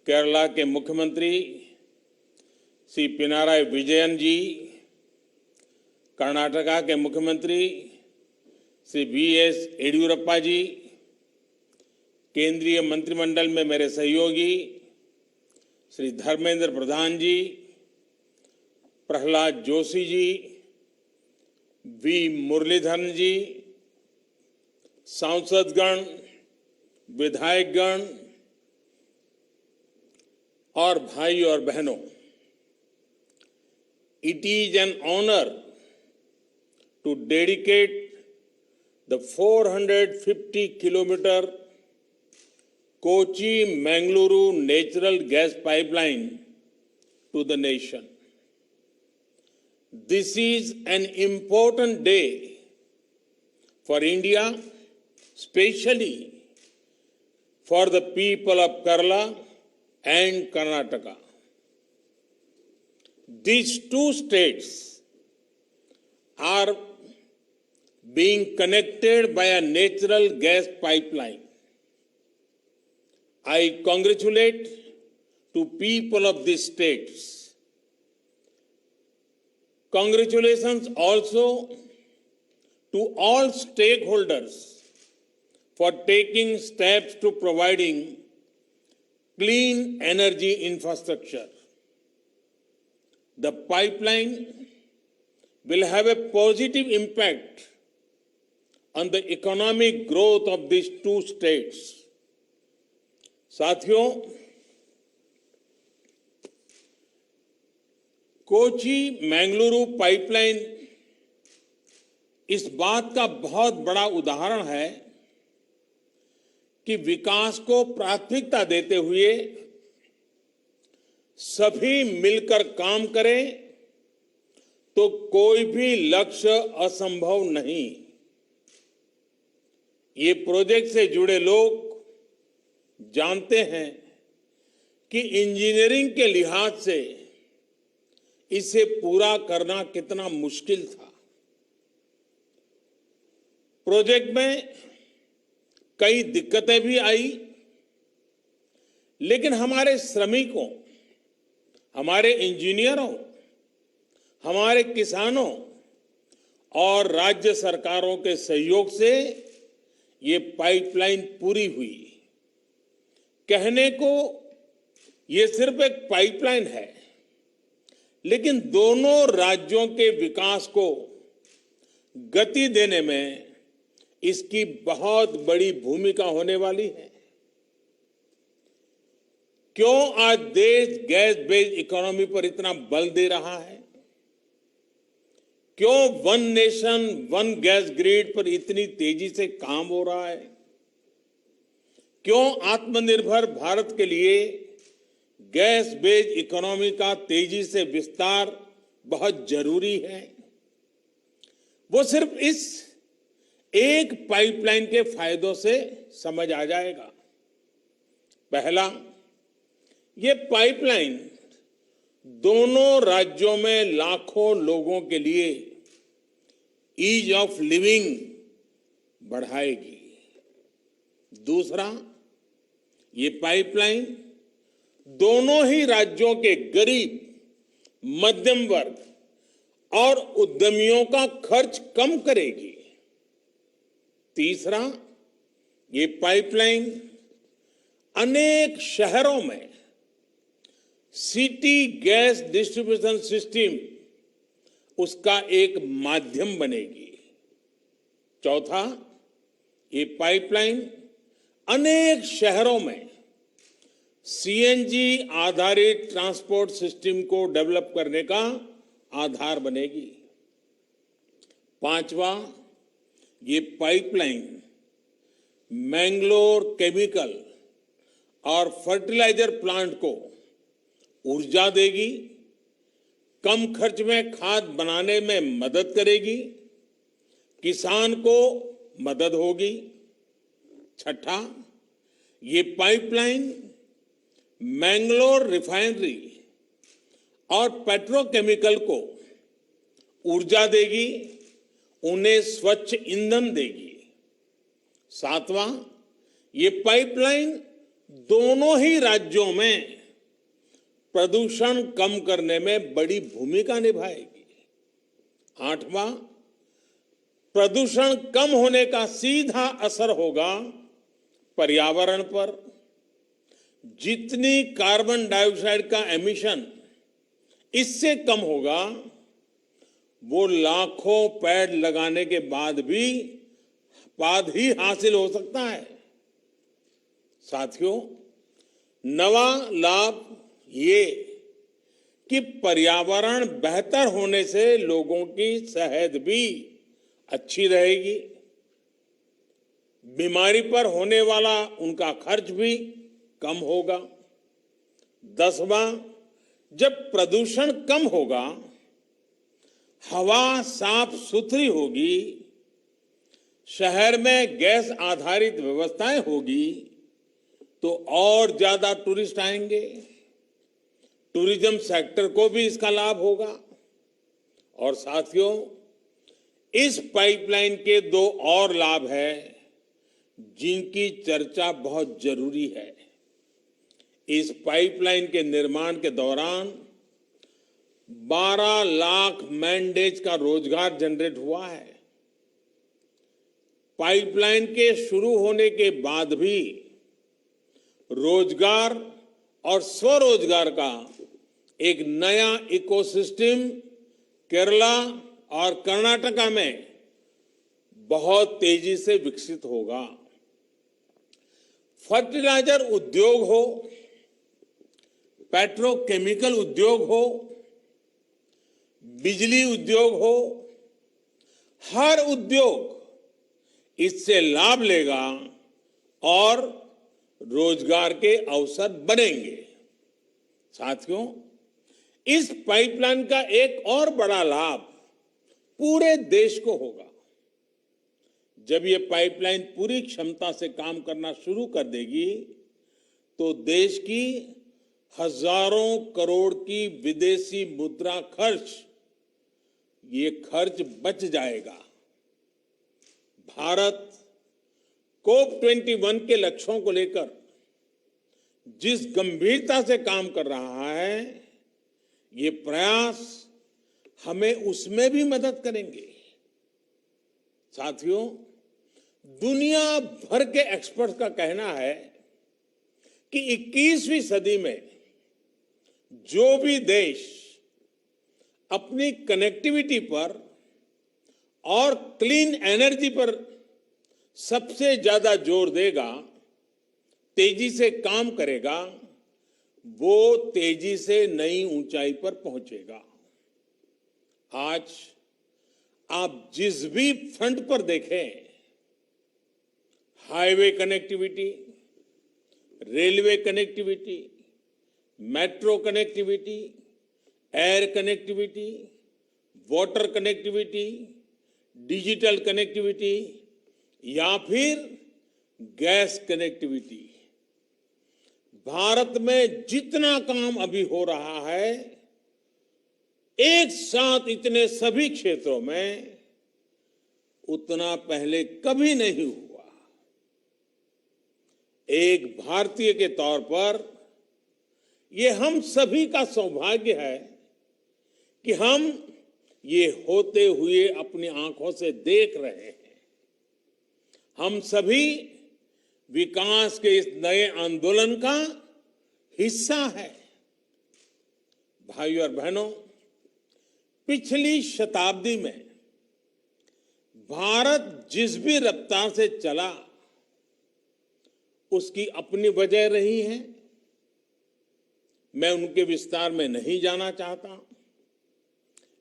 केरला के मुख्यमंत्री श्री पिनाराई विजयन जी, कर्नाटका के मुख्यमंत्री श्री वी.एस. येडियुरप्पा जी, केंद्रीय मंत्रिमंडल में मेरे सहयोगी श्री धर्मेंद्र प्रधान जी, प्रहलाद जोशी जी, वी. मुरलीधरन जी, सांसदगण, विधायकगण और भाई और बहनों, it is an honor to dedicate the 450-kilometer Kochi-Mangaluru natural gas pipeline to the nation. This is an important day for India, especially for the people of Kerala and Karnataka. These two states are being connected by a natural gas pipeline. I congratulate to people of these states. Congratulations also to all stakeholders for taking steps to providing clean energy infrastructure. The pipeline will have a positive impact on the economic growth of these two states. साथियों, Kochi Mangaluru pipeline इस बात का बहुत बड़ा उदाहरण है कि विकास को प्राथमिकता देते हुए सभी मिलकर काम करें तो कोई भी लक्ष्य असंभव नहीं। ये प्रोजेक्ट से जुड़े लोग जानते हैं कि इंजीनियरिंग के लिहाज से इसे पूरा करना कितना मुश्किल था। प्रोजेक्ट में कई दिक्कतें भी आई, लेकिन हमारे श्रमिकों, हमारे इंजीनियरों, हमारे किसानों और राज्य सरकारों के सहयोग से ये पाइपलाइन पूरी हुई। कहने को ये सिर्फ एक पाइपलाइन है, लेकिन दोनों राज्यों के विकास को गति देने में इसकी बहुत बड़ी भूमिका होने वाली है। क्यों आज देश गैस बेस्ड इकोनॉमी पर इतना बल दे रहा है? क्यों one nation one gas grid पर इतनी तेजी से काम हो रहा है? क्यों आत्मनिर्भर भारत के लिए गैस बेस्ड इकोनॉमी का तेजी से विस्तार बहुत जरूरी है? वो सिर्फ इस एक पाइपलाइन के फायदों से समझ आ जाएगा। पहला, ये पाइपलाइन दोनों राज्यों में लाखों लोगों के लिए ईज ऑफ लिविंग बढ़ाएगी। दूसरा, ये पाइपलाइन दोनों ही राज्यों के गरीब, मध्यम वर्ग और उद्यमियों का खर्च कम करेगी। तीसरा, ये पाइपलाइन अनेक शहरों में सिटी गैस डिस्ट्रीब्यूशन सिस्टम उसका एक माध्यम बनेगी। चौथा, ये पाइपलाइन अनेक शहरों में सीएनजी आधारित ट्रांसपोर्ट सिस्टम को डेवलप करने का आधार बनेगी। पांचवा, ये पाइपलाइन मैंगलोर केमिकल और फर्टिलाइजर प्लांट को ऊर्जा देगी, कम खर्च में खाद बनाने में मदद करेगी, किसान को मदद होगी। छठा, ये पाइपलाइन मैंगलोर रिफाइनरी और पेट्रोकेमिकल को ऊर्जा देगी, उन्हें स्वच्छ ईंधन देगी। सातवां, ये पाइपलाइन दोनों ही राज्यों में प्रदूषण कम करने में बड़ी भूमिका निभाएगी। आठवां, प्रदूषण कम होने का सीधा असर होगा पर्यावरण पर। जितनी कार्बन डाइऑक्साइड का एमिशन इससे कम होगा, वो लाखों पेड़ लगाने के बाद ही हासिल हो सकता है। साथियों, नवा लाभ ये कि पर्यावरण बेहतर होने से लोगों की सेहत भी अच्छी रहेगी, बीमारी पर होने वाला उनका खर्च भी कम होगा। 10वां, जब प्रदूषण कम होगा, हवा साफ सुथरी होगी, शहर में गैस आधारित व्यवस्थाएं होगी, तो और ज्यादा टूरिस्ट आएंगे। टूरिज्म सेक्टर को भी इसका लाभ होगा। और साथियों, इस पाइपलाइन के दो और लाभ हैं जिनकी चर्चा बहुत जरूरी है। इस पाइपलाइन के निर्माण के दौरान 12 लाख मैन डेज का रोजगार जनरेट हुआ है। पाइपलाइन के शुरू होने के बाद भी रोजगार और स्वरोजगार का एक नया इकोसिस्टम केरला और कर्नाटका में बहुत तेजी से विकसित होगा। फर्टिलाइजर उद्योग हो, पेट्रोकेमिकल उद्योग हो, बिजली उद्योग हो, हर उद्योग इससे लाभ लेगा और रोजगार के अवसर बनेंगे। साथियों, इस पाइपलाइन का एक और बड़ा लाभ पूरे देश को होगा। जब ये पाइपलाइन पूरी क्षमता से काम करना शुरू कर देगी, तो देश की हजारों करोड़ की विदेशी मुद्रा ये खर्च बच जाएगा। भारत COP21 के लक्ष्यों को लेकर जिस गंभीरता से काम कर रहा है, ये प्रयास हमें उसमें भी मदद करेंगे। साथियों, दुनिया भर के एक्सपर्ट्स का कहना है कि 21वीं सदी में जो भी देश अपनी कनेक्टिविटी पर और क्लीन एनर्जी पर सबसे ज्यादा जोर देगा, तेजी से काम करेगा, वो तेजी से नई ऊंचाई पर पहुंचेगा। आज आप जिस भी फ्रंट पर देखें, highway connectivity, railway connectivity, metro connectivity, air connectivity, water connectivity, digital connectivity या फिर गैस कनेक्टिविटी, भारत में जितना काम अभी हो रहा है, एक साथ इतने सभी क्षेत्रों में उतना पहले कभी नहीं हुआ। एक भारतीय के तौर पर यह हम सभी का सौभाग्य है कि हम ये होते हुए अपनी आंखों से देख रहे हैं। हम सभी विकास के इस नए आंदोलन का हिस्सा है। भाइयों और बहनों, पिछली शताब्दी में भारत जिस भी रफ्तार से चला, उसकी अपनी वजह रही है। मैं उनके विस्तार में नहीं जाना चाहता,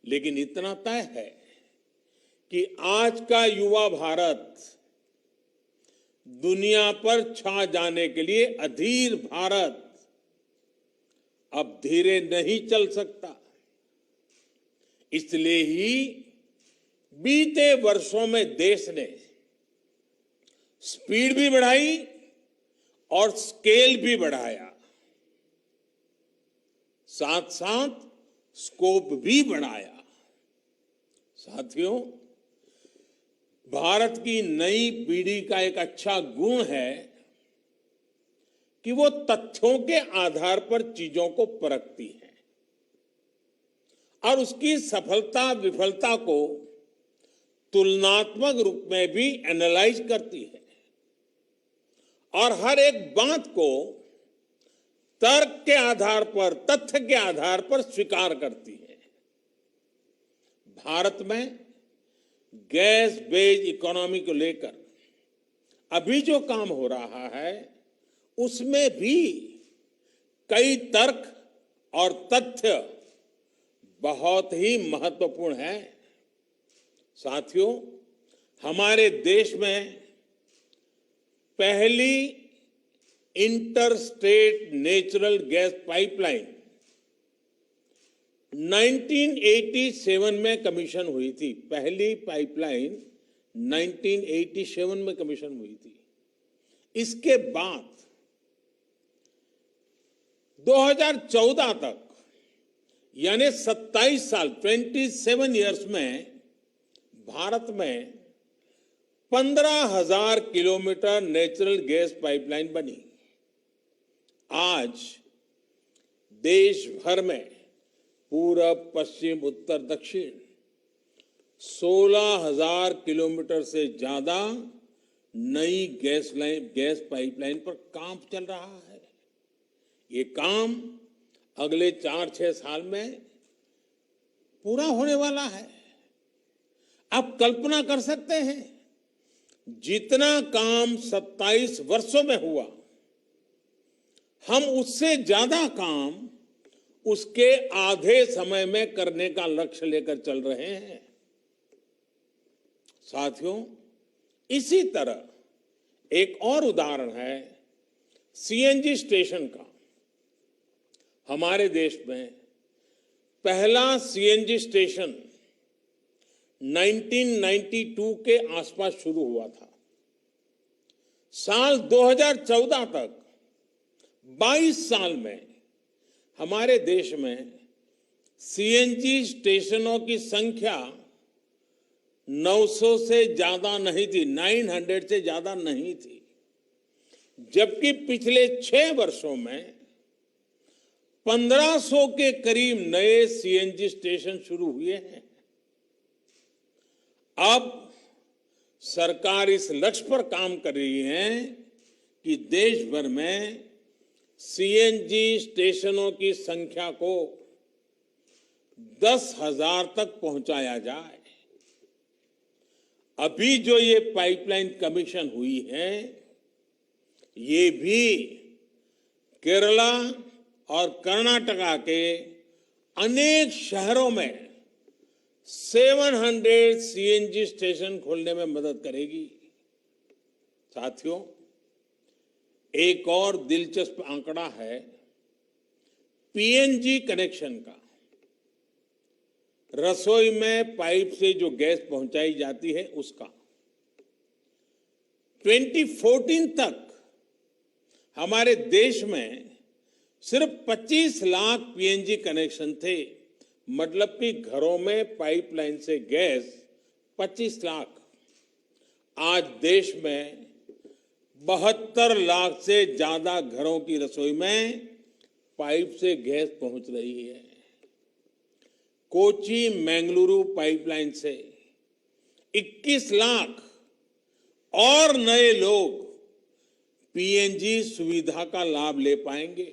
लेकिन इतना तय है कि आज का युवा भारत दुनिया पर छा जाने के लिए अधीर भारत अब धीरे नहीं चल सकता। इसलिए ही बीते वर्षों में देश ने स्पीड भी बढ़ाई और स्केल भी बढ़ाया, साथ साथ स्कोप भी बढ़ाया। साथियों, भारत की नई पीढ़ी का एक अच्छा गुण है कि वो तथ्यों के आधार पर चीजों को परखती है और उसकी सफलता विफलता को तुलनात्मक रूप में भी एनालाइज करती है और हर एक बात को तर्क के आधार पर, तथ्य के आधार पर स्वीकार करती है। भारत में गैस बेस्ड इकोनॉमी को लेकर अभी जो काम हो रहा है उसमें भी कई तर्क और तथ्य बहुत ही महत्वपूर्ण है। साथियों, हमारे देश में पहली inter state natural gas pipeline 1987 में कमीशन हुई थी। पहली पाइपलाइन 1987 में कमीशन हुई थी। इसके बाद 2014 तक यानी 27 साल 27 इयर्स में भारत में 15,000 किलोमीटर नेचुरल गैस पाइपलाइन बनी। आज देश भर में पूरब, पश्चिम, उत्तर, दक्षिण 16,000 किलोमीटर से ज्यादा नई गैस पाइपलाइन पर काम चल रहा है। ये काम अगले 4-6 साल में पूरा होने वाला है। आप कल्पना कर सकते हैं, जितना काम 27 वर्षों में हुआ, हम उससे ज्यादा काम उसके आधे समय में करने का लक्ष्य लेकर चल रहे हैं। साथियों, इसी तरह एक और उदाहरण है सीएनजी स्टेशन का। हमारे देश में पहला सीएनजी स्टेशन 1992 के आसपास शुरू हुआ था। साल 2014 तक 22 साल में हमारे देश में सीएनजी स्टेशनों की संख्या 900 से ज्यादा नहीं थी, 900 से ज्यादा नहीं थी, जबकि पिछले 6 वर्षों में 1500 के करीब नए सीएनजी स्टेशन शुरू हुए हैं। अब सरकार इस लक्ष्य पर काम कर रही है कि देश भर में सीएनजी स्टेशनों की संख्या को 10,000 तक पहुंचाया जाए। अभी जो ये पाइपलाइन कमीशन हुई है, ये भी केरला और कर्नाटका के अनेक शहरों में 700 सीएनजी स्टेशन खोलने में मदद करेगी। साथियों, एक और दिलचस्प आंकड़ा है पीएनजी कनेक्शन का। रसोई में पाइप से जो गैस पहुंचाई जाती है उसका 2014 तक हमारे देश में सिर्फ 25 लाख पीएनजी कनेक्शन थे। मतलब कि घरों में पाइपलाइन से गैस 25 लाख। आज देश में 72 लाख से ज्यादा घरों की रसोई में पाइप से गैस पहुंच रही है। कोची मंगलुरु पाइपलाइन से 21 लाख और नए लोग पीएनजी सुविधा का लाभ ले पाएंगे।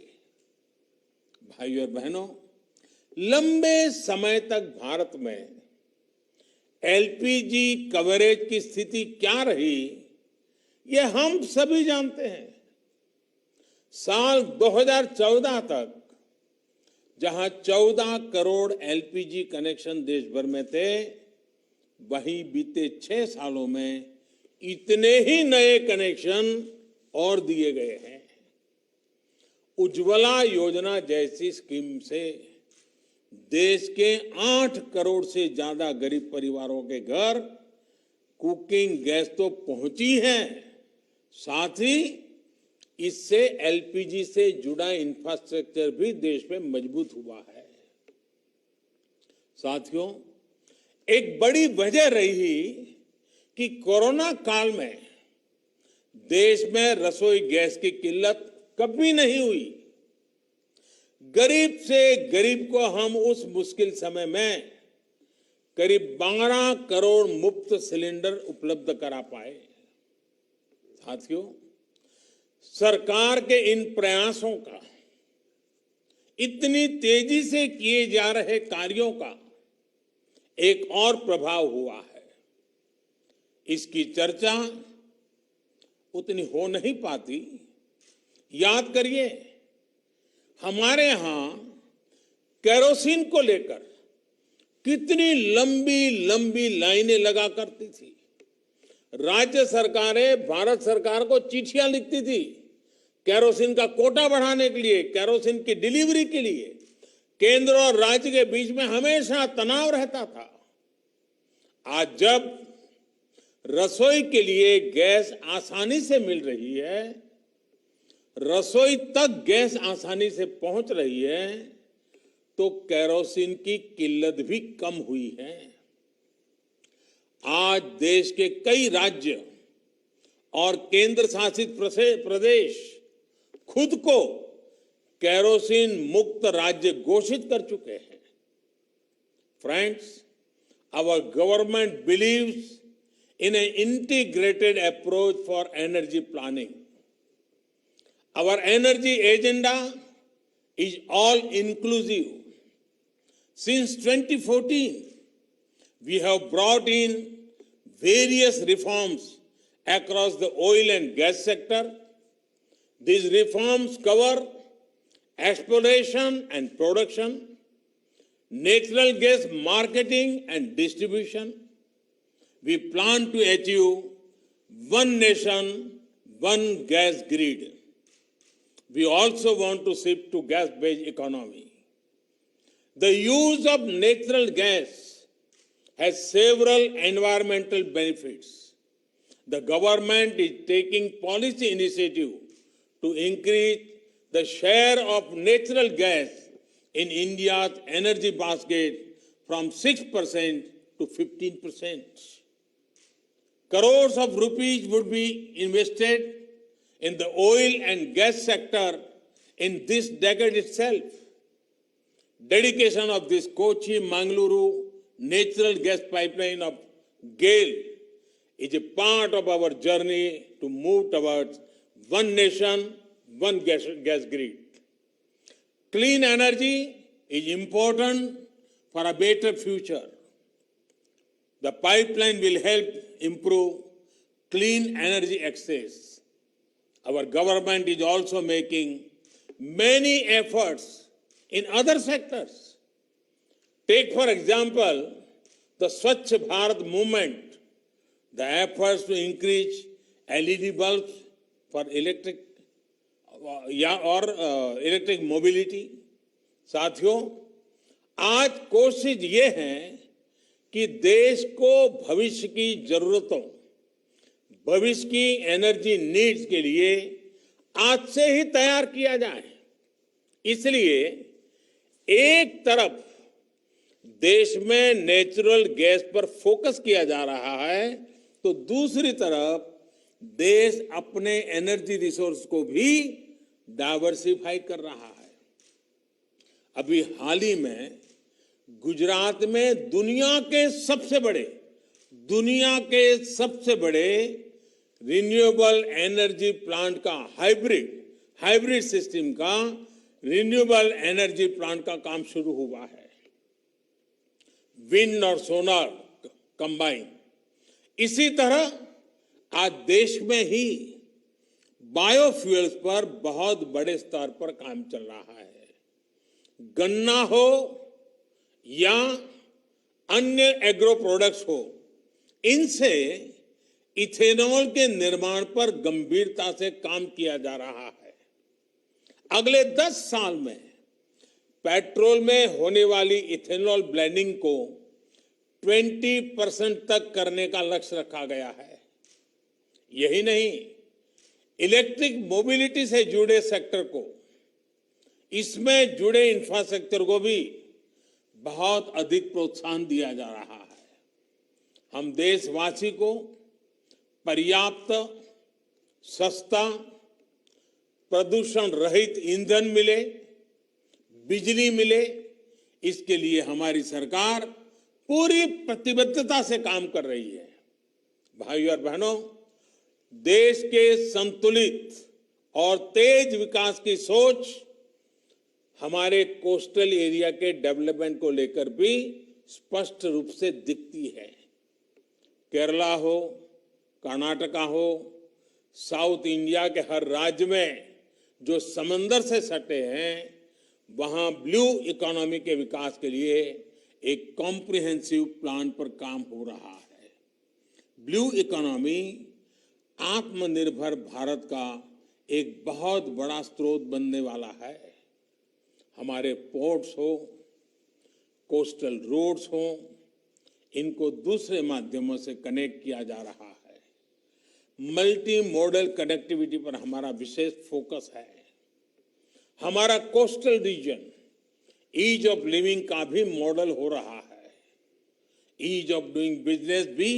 भाइयों और बहनों, लंबे समय तक भारत में एलपीजी कवरेज की स्थिति क्या रही, ये हम सभी जानते हैं। साल 2014 तक जहां 14 करोड़ एलपीजी कनेक्शन देश भर में थे, वहीं बीते 6 सालों में इतने ही नए कनेक्शन और दिए गए हैं। उज्ज्वला योजना जैसी स्कीम से देश के 8 करोड़ से ज्यादा गरीब परिवारों के घर कुकिंग गैस तो पहुंची है, साथ ही इससे एलपीजी से जुड़ा इंफ्रास्ट्रक्चर भी देश में मजबूत हुआ है। साथियों, एक बड़ी वजह रही कि कोरोना काल में देश में रसोई गैस की किल्लत कभी नहीं हुई। गरीब से गरीब को हम उस मुश्किल समय में करीब 12 करोड़ मुफ्त सिलेंडर उपलब्ध करा पाए। साथियों, सरकार के इन प्रयासों का, इतनी तेजी से किए जा रहे कार्यों का एक और प्रभाव हुआ है। इसकी चर्चा उतनी हो नहीं पाती। याद करिए, हमारे यहां केरोसिन को लेकर कितनी लंबी लंबी लाइनें लगा करती थी। राज्य सरकारें भारत सरकार को चिट्ठियां लिखती थी केरोसिन का कोटा बढ़ाने के लिए, केरोसिन की डिलीवरी के लिए। केंद्र और राज्य के बीच में हमेशा तनाव रहता था। आज जब रसोई के लिए गैस आसानी से मिल रही है, रसोई तक गैस आसानी से पहुंच रही है, तो केरोसिन की किल्लत भी कम हुई है। आज देश के कई राज्य और केंद्र शासित प्रदेश खुद को केरोसिन मुक्त राज्य घोषित कर चुके हैं। Friends, our government believes in an integrated approach for energy planning. Our energy agenda is all inclusive. Since 2014, we have brought in various reforms across the oil and gas sector. These reforms cover exploration and production, natural gas marketing and distribution. We plan to achieve one nation, one gas grid. We also want to shift to gas-based economy. The use of natural gas has several environmental benefits. The government is taking policy initiative to increase the share of natural gas in India's energy basket from 6% to 15%. Crores of rupees would be invested in the oil and gas sector in this decade itself. Dedication of this Kochi-Mangaluru natural gas pipeline of GAIL is a part of our journey to move towards one nation, one gas grid. Clean energy is important for a better future. The pipeline will help improve clean energy access. Our government is also making many efforts in other sectors. Take, for example, the Swachh Bharat movement, the efforts to increase LED bulbs for electric mobility. साथियों, आज कोशिश ये है कि देश को भविष्य की जरूरतों, भविष्य की एनर्जी नीड्स के लिए आज से ही तैयार किया जाए। इसलिए एक तरफ देश में नेचुरल गैस पर फोकस किया जा रहा है, तो दूसरी तरफ देश अपने एनर्जी रिसोर्स को भी डाइवर्सिफाई कर रहा है। अभी हाल ही में गुजरात में दुनिया के सबसे बड़े रिन्यूएबल एनर्जी प्लांट का हाइब्रिड सिस्टम का रिन्यूएबल एनर्जी प्लांट का काम शुरू हुआ है। विंड और सोलर कंबाइन। इसी तरह आज देश में ही बायोफ्यूल्स पर बहुत बड़े स्तर पर काम चल रहा है। गन्ना हो या अन्य एग्रो प्रोडक्ट्स हो, इनसे इथेनॉल के निर्माण पर गंभीरता से काम किया जा रहा है। अगले 10 साल में पेट्रोल में होने वाली इथेनॉल ब्लेंडिंग को 20% तक करने का लक्ष्य रखा गया है। यही नहीं, इलेक्ट्रिक मोबिलिटी से जुड़े सेक्टर को, इसमें जुड़े इंफ्रास्ट्रक्चर को भी बहुत अधिक प्रोत्साहन दिया जा रहा है। हम देशवासी को पर्याप्त, सस्ता, प्रदूषण रहित ईंधन मिले, बिजली मिले, इसके लिए हमारी सरकार पूरी प्रतिबद्धता से काम कर रही है। भाइयों और बहनों, देश के संतुलित और तेज विकास की सोच हमारे कोस्टल एरिया के डेवलपमेंट को लेकर भी स्पष्ट रूप से दिखती है। केरला हो, कर्नाटका हो, साउथ इंडिया के हर राज्य में जो समंदर से सटे हैं, वहां ब्लू इकोनॉमी के विकास के लिए एक कॉम्प्रिहेंसिव प्लान पर काम हो रहा है। ब्लू इकोनॉमी आत्मनिर्भर भारत का एक बहुत बड़ा स्रोत बनने वाला है। हमारे पोर्ट्स हो, कोस्टल रोड्स हो, इनको दूसरे माध्यमों से कनेक्ट किया जा रहा है। मल्टी मॉडल कनेक्टिविटी पर हमारा विशेष फोकस है। हमारा coastal region ease of living का भी मॉडल हो रहा है। ईज ऑफ डूइंग बिजनेस भी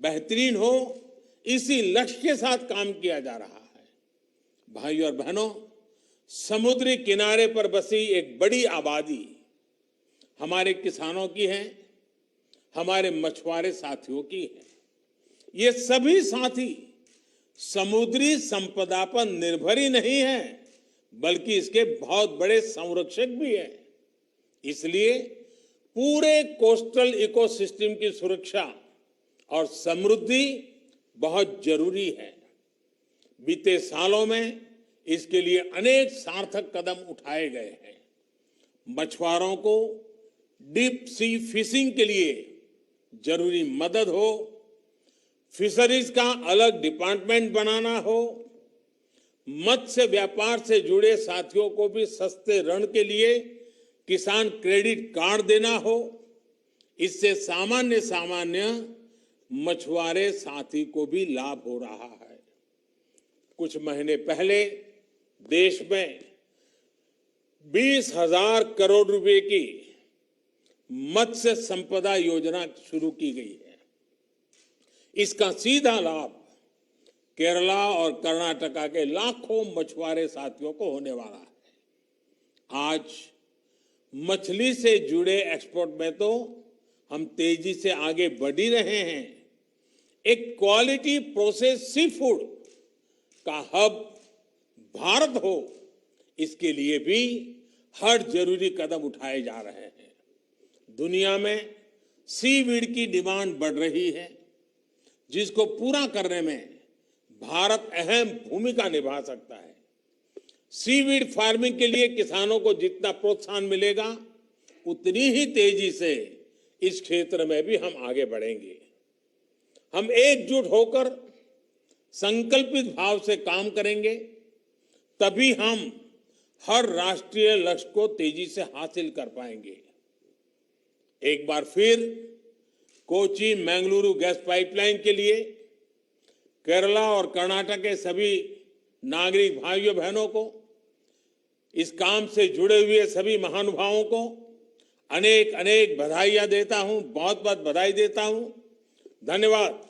बेहतरीन हो, इसी लक्ष्य के साथ काम किया जा रहा है। भाइयों और बहनों, समुद्री किनारे पर बसी एक बड़ी आबादी हमारे किसानों की है, हमारे मछुआरे साथियों की है। ये सभी साथी समुद्री संपदा पर निर्भर ही नहीं है, बल्कि इसके बहुत बड़े संरक्षक भी हैं। इसलिए पूरे कोस्टल इकोसिस्टम की सुरक्षा और समृद्धि बहुत जरूरी है। बीते सालों में इसके लिए अनेक सार्थक कदम उठाए गए हैं। मछुआरों को डीप सी फिशिंग के लिए जरूरी मदद हो, फिशरीज का अलग डिपार्टमेंट बनाना हो, मत्स्य व्यापार से जुड़े साथियों को भी सस्ते ऋण के लिए किसान क्रेडिट कार्ड देना हो, इससे सामान्य मछुआरे साथी को भी लाभ हो रहा है। कुछ महीने पहले देश में 20,000 करोड़ रुपए की मत्स्य संपदा योजना शुरू की गई है। इसका सीधा लाभ केरला और कर्नाटका के लाखों मछुआरे साथियों को होने वाला है। आज मछली से जुड़े एक्सपोर्ट में तो हम तेजी से आगे बढ़ ही रहे हैं। एक क्वालिटी प्रोसेस सी फूड का हब भारत हो, इसके लिए भी हर जरूरी कदम उठाए जा रहे हैं। दुनिया में सीवीड की डिमांड बढ़ रही है, जिसको पूरा करने में भारत अहम भूमिका निभा सकता है। सीवीड फार्मिंग के लिए किसानों को जितना प्रोत्साहन मिलेगा, उतनी ही तेजी से इस क्षेत्र में भी हम आगे बढ़ेंगे। हम एकजुट होकर संकल्पित भाव से काम करेंगे, तभी हम हर राष्ट्रीय लक्ष्य को तेजी से हासिल कर पाएंगे। एक बार फिर कोची मंगलुरु गैस पाइपलाइन के लिए केरला और कर्नाटक के सभी नागरिक भाइयों बहनों को, इस काम से जुड़े हुए सभी महानुभावों को अनेक अनेक बधाइयां देता हूं, बहुत बहुत बधाई देता हूं। धन्यवाद।